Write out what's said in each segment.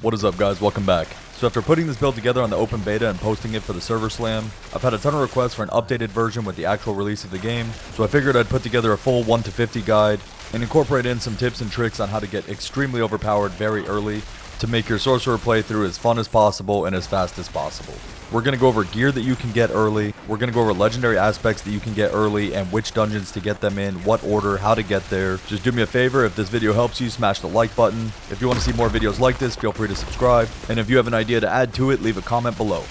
What is up, guys? Welcome back. So after putting this build together on the open beta and posting it for the server slam, I've had a ton of requests for an updated version with the actual release of the game, so I figured I'd put together a full 1 to 50 guide and incorporate in some tips and tricks on how to get extremely overpowered very early to make your sorcerer playthrough as fun as possible and as fast as possible. We're going to go over gear that you can get early, we're going to go over legendary aspects that you can get early and which dungeons to get them in, what order, how to get there. Just do me a favor, if this video helps you, smash the like button. If you want to see more videos like this, feel free to subscribe. And if you have an idea to add to it, leave a comment below.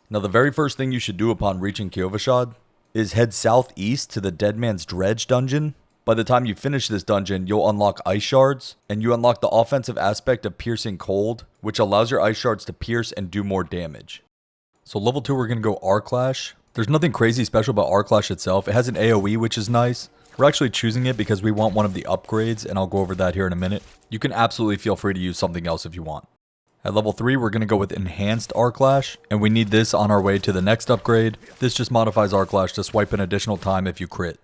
Now the very first thing you should do upon reaching Kyovashad is head southeast to the Dead Man's Dredge dungeon. By the time you finish this dungeon, you'll unlock Ice Shards, and you unlock the offensive aspect of Piercing Cold, which allows your Ice Shards to pierce and do more damage. So level 2, we're going to go Arclash. There's nothing crazy special about Arclash itself. It has an AoE, which is nice. We're actually choosing it because we want one of the upgrades, and I'll go over that here in a minute. You can absolutely feel free to use something else if you want. At level 3, we're going to go with Enhanced Arclash, and we need this on our way to the next upgrade. This just modifies Arclash to swipe an additional time if you crit.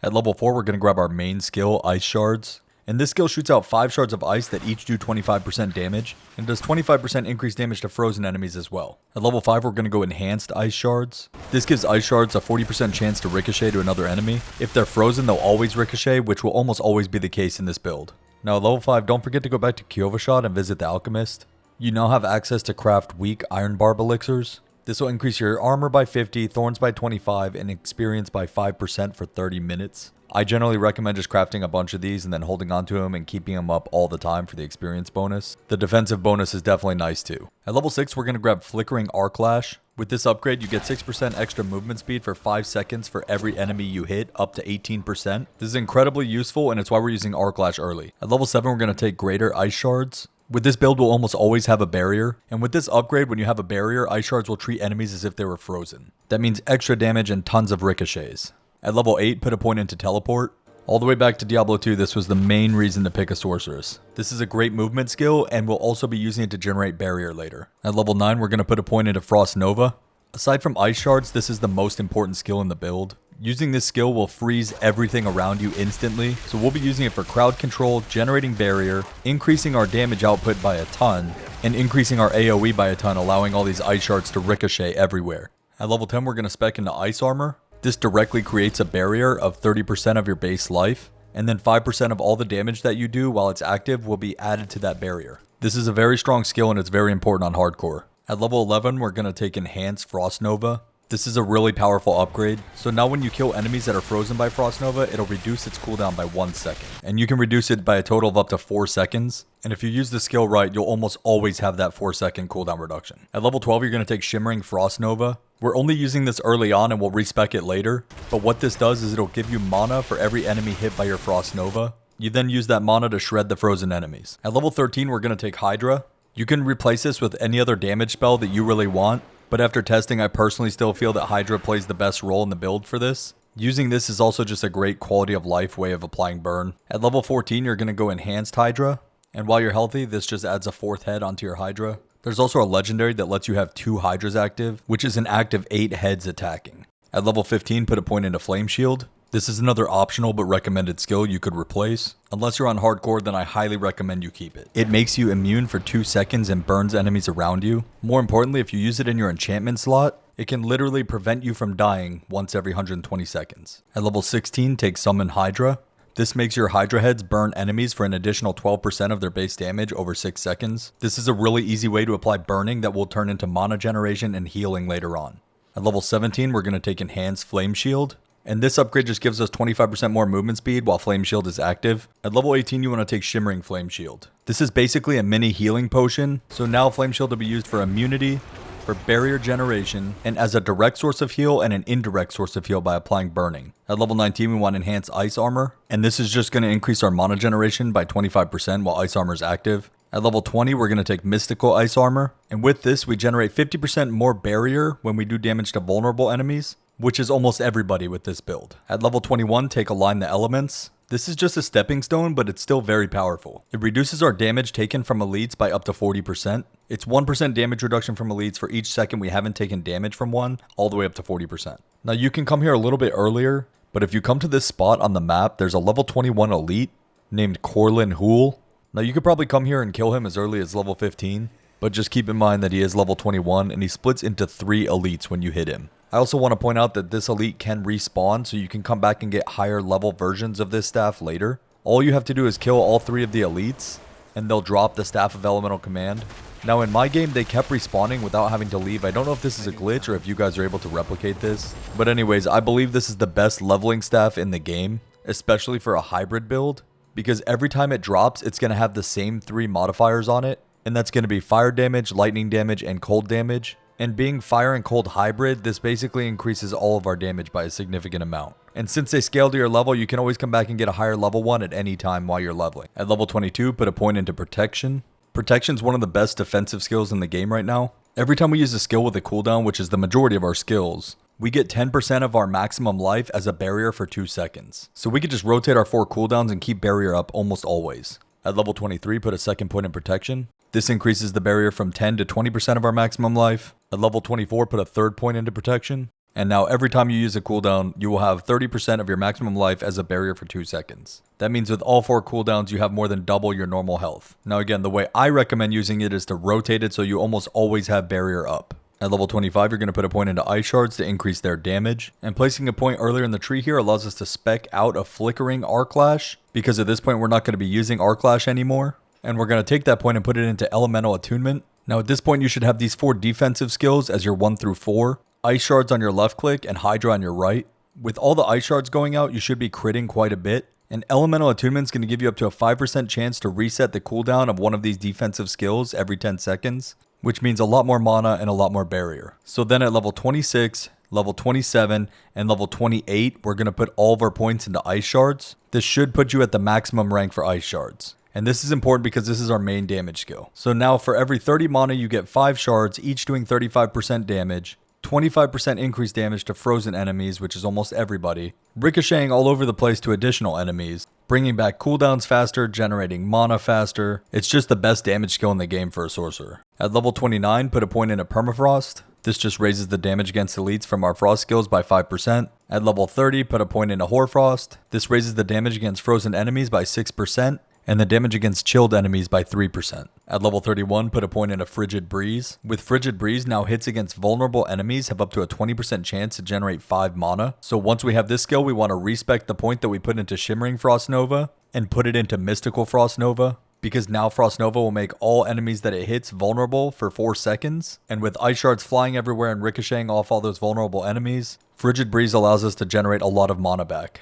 At level 4, we're going to grab our main skill, Ice Shards. And this skill shoots out 5 shards of ice that each do 25% damage, and does 25% increased damage to frozen enemies as well. At level 5, we're going to go Enhanced Ice Shards. This gives Ice Shards a 40% chance to ricochet to another enemy. If they're frozen, they'll always ricochet, which will almost always be the case in this build. Now at level 5, don't forget to go back to Kyovashad and visit the Alchemist. You now have access to craft weak Iron Barb elixirs. This will increase your armor by 50, thorns by 25, and experience by 5% for 30 minutes. I generally recommend just crafting a bunch of these and then holding onto them and keeping them up all the time for the experience bonus. The defensive bonus is definitely nice too. At level 6, we're going to grab Flickering Arclash. With this upgrade, you get 6% extra movement speed for 5 seconds for every enemy you hit, up to 18%. This is incredibly useful, and it's why we're using Arclash early. At level 7, we're going to take Greater Ice Shards. With this build, we'll almost always have a barrier, and with this upgrade, when you have a barrier, Ice Shards will treat enemies as if they were frozen. That means extra damage and tons of ricochets. At level 8, put a point into Teleport. All the way back to Diablo 2, this was the main reason to pick a Sorceress. This is a great movement skill, and we'll also be using it to generate barrier later. At level 9, we're going to put a point into Frost Nova. Aside from Ice Shards, this is the most important skill in the build. Using this skill will freeze everything around you instantly, so we'll be using it for crowd control, generating barrier, increasing our damage output by a ton, and increasing our AoE by a ton, allowing all these Ice Shards to ricochet everywhere. At level 10, we're going to spec into Ice Armor. This directly creates a barrier of 30% of your base life, and then 5% of all the damage that you do while it's active will be added to that barrier. This is a very strong skill and it's very important on hardcore. At level 11, we're going to take Enhanced Frost Nova. This is a really powerful upgrade, so now when you kill enemies that are frozen by Frost Nova, it'll reduce its cooldown by 1 second. And you can reduce it by a total of up to 4 seconds. And if you use the skill right, you'll almost always have that 4-second cooldown reduction. At level 12, you're going to take Shimmering Frost Nova. We're only using this early on and we'll respec it later. But what this does is it'll give you mana for every enemy hit by your Frost Nova. You then use that mana to shred the frozen enemies. At level 13, we're going to take Hydra. You can replace this with any other damage spell that you really want. But after testing, I personally still feel that Hydra plays the best role in the build for this. Using this is also just a great quality of life way of applying burn. At level 14, you're going to go Enhanced Hydra. And while you're healthy, this just adds a 4th head onto your Hydra. There's also a legendary that lets you have 2 Hydras active, which is an active 8 heads attacking. At level 15, put a point into Flame Shield. This is another optional but recommended skill you could replace. Unless you're on hardcore, then I highly recommend you keep it. It makes you immune for 2 seconds and burns enemies around you. More importantly, if you use it in your enchantment slot, it can literally prevent you from dying once every 120 seconds. At level 16, take Summon Hydra. This makes your Hydra heads burn enemies for an additional 12% of their base damage over 6 seconds. This is a really easy way to apply burning that will turn into mana generation and healing later on. At level 17, we're going to take Enhanced Flame Shield. And this upgrade just gives us 25% more movement speed while Flame Shield is active. At level 18, you want to take Shimmering Flame Shield. This is basically a mini healing potion. So now Flame Shield will be used for immunity, for barrier generation, and as a direct source of heal and an indirect source of heal by applying burning. At level 19, we want Enhanced Ice Armor. And this is just going to increase our mana generation by 25% while Ice Armor is active. At level 20, we're going to take Mystical Ice Armor. And with this, we generate 50% more barrier when we do damage to vulnerable enemies, which is almost everybody with this build. At level 21, take Align the Elements. This is just a stepping stone, but it's still very powerful. It reduces our damage taken from elites by up to 40%. It's 1% damage reduction from elites for each second we haven't taken damage from one, all the way up to 40%. Now you can come here a little bit earlier, But if you come to this spot on the map, there's a level 21 elite named Corlin Hool. Now you could probably come here and kill him as early as level 15, but just keep in mind that he is level 21 and he splits into 3 elites when you hit him. I also want to point out that this elite can respawn, so you can come back and get higher level versions of this staff later. All you have to do is kill all 3 of the elites, and they'll drop the Staff of Elemental Command. Now in my game, they kept respawning without having to leave. I don't know if this is a glitch or if you guys are able to replicate this. But anyways, I believe this is the best leveling staff in the game, especially for a hybrid build, because every time it drops, it's going to have the same 3 modifiers on it, and that's going to be fire damage, lightning damage, and cold damage. And being fire and cold hybrid, this basically increases all of our damage by a significant amount. And since they scale to your level, you can always come back and get a higher level one at any time while you're leveling. At level 22, put a point into protection. Protection is one of the best defensive skills in the game right now. Every time we use a skill with a cooldown, which is the majority of our skills, we get 10% of our maximum life as a barrier for 2 seconds. So we could just rotate our 4 cooldowns and keep barrier up almost always. At level 23, put a second point in protection. This increases the barrier from 10 to 20% of our maximum life. At level 24, put a third point into protection. And now every time you use a cooldown, you will have 30% of your maximum life as a barrier for 2 seconds. That means with all 4 cooldowns, you have more than double your normal health. Now again, the way I recommend using it is to rotate it so you almost always have barrier up. At level 25, you're going to put a point into Ice Shards to increase their damage. And placing a point earlier in the tree here allows us to spec out a flickering Arc Lash, because at this point we're not going to be using Arc Lash anymore. And we're going to take that point and put it into Elemental Attunement. Now at this point you should have these 4 defensive skills as your 1 through 4. Ice Shards on your left click and Hydra on your right. With all the Ice Shards going out, you should be critting quite a bit. And Elemental Attunement is going to give you up to a 5% chance to reset the cooldown of one of these defensive skills every 10 seconds. Which means a lot more mana and a lot more barrier. So then at level 26, level 27, and level 28, we're going to put all of our points into Ice Shards. This should put you at the maximum rank for Ice Shards. And this is important because this is our main damage skill. So now for every 30 mana, you get 5 shards, each doing 35% damage. 25% increased damage to frozen enemies, which is almost everybody. Ricocheting all over the place to additional enemies. Bringing back cooldowns faster, generating mana faster. It's just the best damage skill in the game for a sorcerer. At level 29, put a point into Permafrost. This just raises the damage against elites from our frost skills by 5%. At level 30, put a point into Hoarfrost. This raises the damage against frozen enemies by 6%. And the damage against chilled enemies by 3%. At level 31, put a point into Frigid Breeze. With Frigid Breeze, now hits against vulnerable enemies have up to a 20% chance to generate 5 mana. So once we have this skill, we want to respec the point that we put into Shimmering Frost Nova and put it into Mystical Frost Nova, because now Frost Nova will make all enemies that it hits vulnerable for 4 seconds. And with Ice Shards flying everywhere and ricocheting off all those vulnerable enemies, Frigid Breeze allows us to generate a lot of mana back.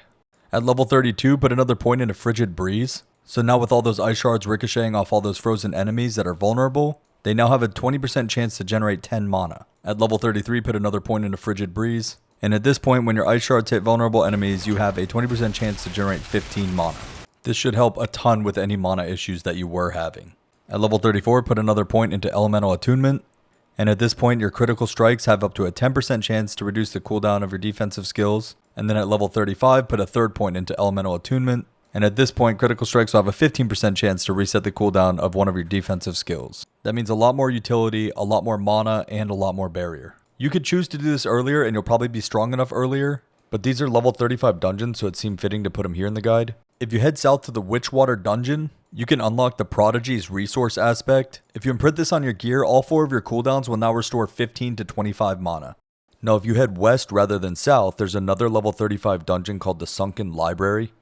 At level 32, put another point into Frigid Breeze. So now with all those Ice Shards ricocheting off all those frozen enemies that are vulnerable, they now have a 20% chance to generate 10 mana. At level 33, put another point into Frigid Breeze. And at this point, when your Ice Shards hit vulnerable enemies, you have a 20% chance to generate 15 mana. This should help a ton with any mana issues that you were having. At level 34, put another point into Elemental Attunement. And at this point, your critical strikes have up to a 10% chance to reduce the cooldown of your defensive skills. And then at level 35, put a third point into Elemental Attunement. And at this point, critical strikes will have a 15% chance to reset the cooldown of one of your defensive skills. That means a lot more utility, a lot more mana, and a lot more barrier. You could choose to do this earlier and you'll probably be strong enough earlier, but these are level 35 dungeons, so it seemed fitting to put them here in the guide. If you head south to the Witchwater dungeon, you can unlock the Prodigy's resource aspect. If you imprint this on your gear, all 4 of your cooldowns will now restore 15 to 25 mana. Now if you head west rather than south, there's another level 35 dungeon called the Sunken Library.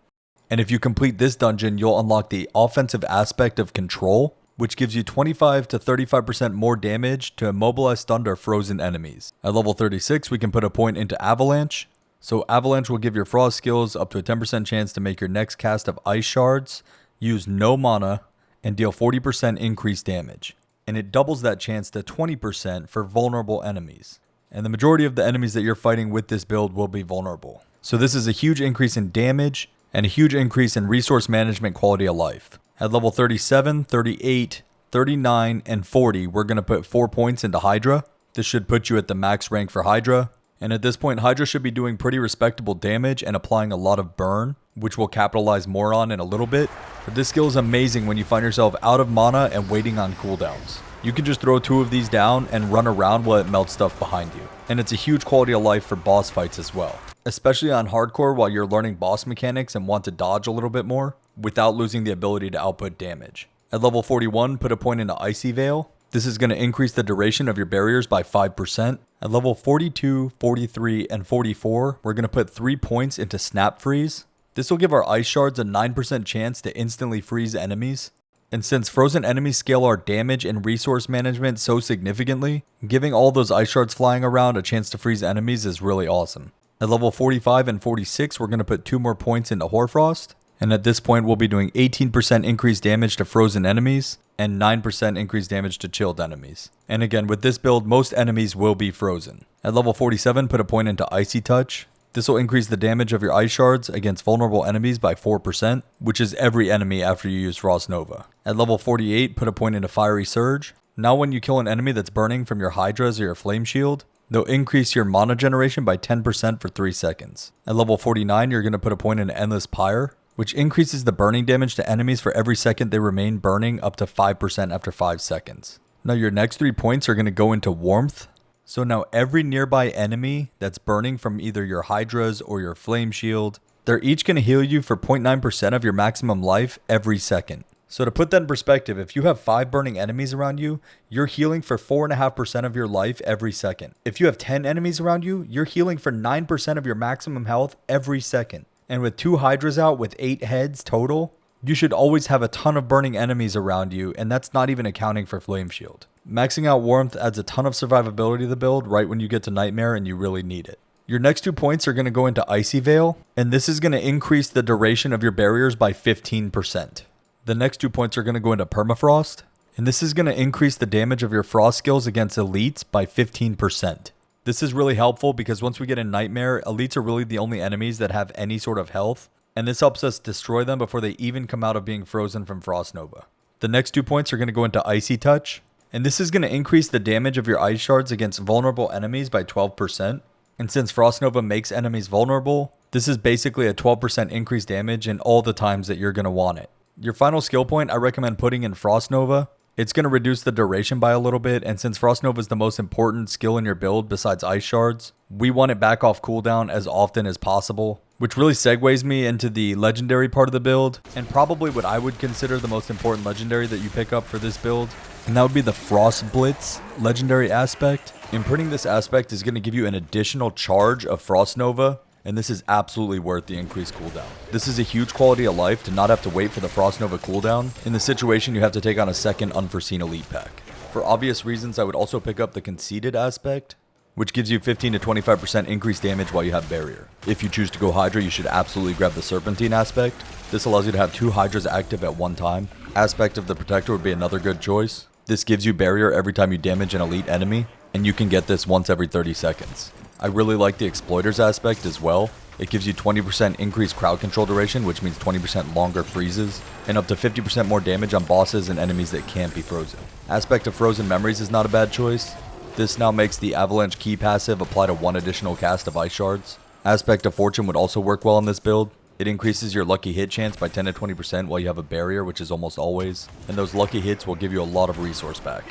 And if you complete this dungeon, you'll unlock the offensive aspect of Control, which gives you 25 to 35% more damage to immobilize stunned or frozen enemies. At level 36, we can put a point into Avalanche. So Avalanche will give your frost skills up to a 10% chance to make your next cast of Ice Shards use no mana and deal 40% increased damage. And it doubles that chance to 20% for vulnerable enemies. And the majority of the enemies that you're fighting with this build will be vulnerable. So this is a huge increase in damage and a huge increase in resource management quality of life. At level 37, 38, 39, and 40, we're going to put 4 points into Hydra. This should put you at the max rank for Hydra. And at this point, Hydra should be doing pretty respectable damage and applying a lot of burn, which we'll capitalize more on in a little bit. But this skill is amazing when you find yourself out of mana and waiting on cooldowns. You can just throw 2 of these down and run around while it melts stuff behind you. And it's a huge quality of life for boss fights as well. especially on hardcore while you're learning boss mechanics and want to dodge a little bit more without losing the ability to output damage. At level 41, put a point into Icy Veil. This is going to increase the duration of your barriers by 5%. At level 42, 43, and 44, we're going to put 3 points into Snap Freeze. This will give our Ice Shards a 9% chance to instantly freeze enemies. And since frozen enemies scale our damage and resource management so significantly, giving all those Ice Shards flying around a chance to freeze enemies is really awesome. At level 45 and 46, we're going to put 2 more points into Hoarfrost. And at this point, we'll be doing 18% increased damage to frozen enemies and 9% increased damage to chilled enemies. And again, with this build, most enemies will be frozen. At level 47, put a point into Icy Touch. This will increase the damage of your Ice Shards against vulnerable enemies by 4%, which is every enemy after you use Frost Nova. At level 48, put a point into Fiery Surge. Now when you kill an enemy that's burning from your Hydras or your Flame Shield, they'll increase your mana generation by 10% for 3 seconds. At level 49, you're going to put a point into Endless Pyre, which increases the burning damage to enemies for every second they remain burning up to 5% after 5 seconds. Now your next 3 points are going to go into Warmth. So now every nearby enemy that's burning from either your Hydras or your Flame Shield, they're each going to heal you for 0.9% of your maximum life every second. So to put that in perspective, if you have 5 burning enemies around you, you're healing for 4.5% of your life every second. If you have 10 enemies around you, you're healing for 9% of your maximum health every second. And with 2 Hydras out with 8 heads total, you should always have a ton of burning enemies around you, and that's not even accounting for Flame Shield. Maxing out Warmth adds a ton of survivability to the build right when you get to Nightmare and you really need it. Your next 2 points are going to go into Icy Veil, and this is going to increase the duration of your barriers by 15%. The next 2 points are going to go into Permafrost, and this is going to increase the damage of your Frost skills against elites by 15%. This is really helpful because once we get in Nightmare, elites are really the only enemies that have any sort of health, and this helps us destroy them before they even come out of being frozen from Frost Nova. The next 2 points are going to go into Icy Touch, and this is going to increase the damage of your Ice Shards against vulnerable enemies by 12%. And since Frost Nova makes enemies vulnerable, this is basically a 12% increased damage in all the times that you're going to want it. Your final skill point, I recommend putting in Frost Nova. It's going to reduce the duration by a little bit, and since Frost Nova is the most important skill in your build besides Ice Shards, we want it back off cooldown as often as possible, which really segues me into the legendary part of the build, and probably what I would consider the most important legendary that you pick up for this build, and that would be the Frost Blitz legendary aspect. Imprinting this aspect is going to give you an additional charge of Frost Nova, and this is absolutely worth the increased cooldown. This is a huge quality of life to not have to wait for the Frost Nova cooldown in the situation you have to take on a second unforeseen elite pack. For obvious reasons, I would also pick up the Conceited aspect, which gives you 15 to 25% increased damage while you have Barrier. If you choose to go Hydra, you should absolutely grab the Serpentine aspect. This allows you to have 2 Hydras active at one time. Aspect of the Protector would be another good choice. This gives you Barrier every time you damage an elite enemy, and you can get this once every 30 seconds. I really like the Exploiters aspect as well. It gives you 20% increased crowd control duration, which means 20% longer freezes, and up to 50% more damage on bosses and enemies that can't be frozen. Aspect of Frozen Memories is not a bad choice. This now makes the Avalanche Key passive apply to 1 additional cast of Ice Shards. Aspect of Fortune would also work well in this build. It increases your lucky hit chance by 10 to 20% while you have a barrier, which is almost always, and those lucky hits will give you a lot of resource back.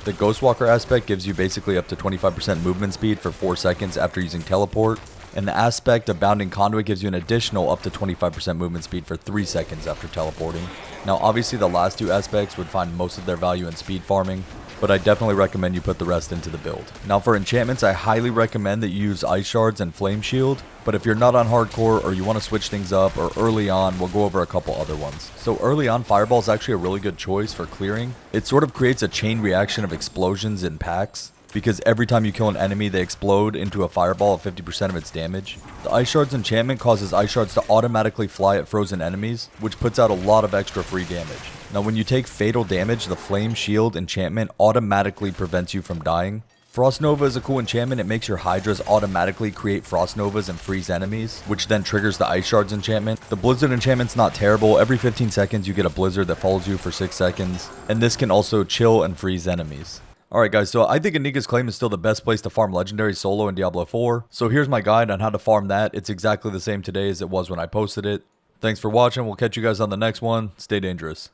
The Ghostwalker aspect gives you basically up to 25% movement speed for 4 seconds after using teleport, and the aspect of Bounding Conduit gives you an additional up to 25% movement speed for 3 seconds after teleporting. Now obviously the last 2 aspects would find most of their value in speed farming, but I definitely recommend you put the rest into the build. Now for enchantments, I highly recommend that you use Ice Shards and Flame Shield, but if you're not on hardcore or you want to switch things up, or early on, we'll go over a couple other ones. So early on, Fireball is actually a really good choice for clearing. It sort of creates a chain reaction of explosions in packs, because every time you kill an enemy, they explode into a fireball of 50% of its damage. The Ice Shards enchantment causes Ice Shards to automatically fly at frozen enemies, which puts out a lot of extra free damage. Now when you take fatal damage, the Flame Shield enchantment automatically prevents you from dying. Frost Nova is a cool enchantment. It makes your Hydras automatically create Frost Novas and freeze enemies, which then triggers the Ice Shards enchantment. The Blizzard enchantment's not terrible. Every 15 seconds you get a Blizzard that follows you for 6 seconds, and this can also chill and freeze enemies. Alright guys, so I think Anika's Claim is still the best place to farm Legendary solo in Diablo 4. So here's my guide on how to farm that. It's exactly the same today as it was when I posted it. Thanks for watching. We'll catch you guys on the next one. Stay dangerous.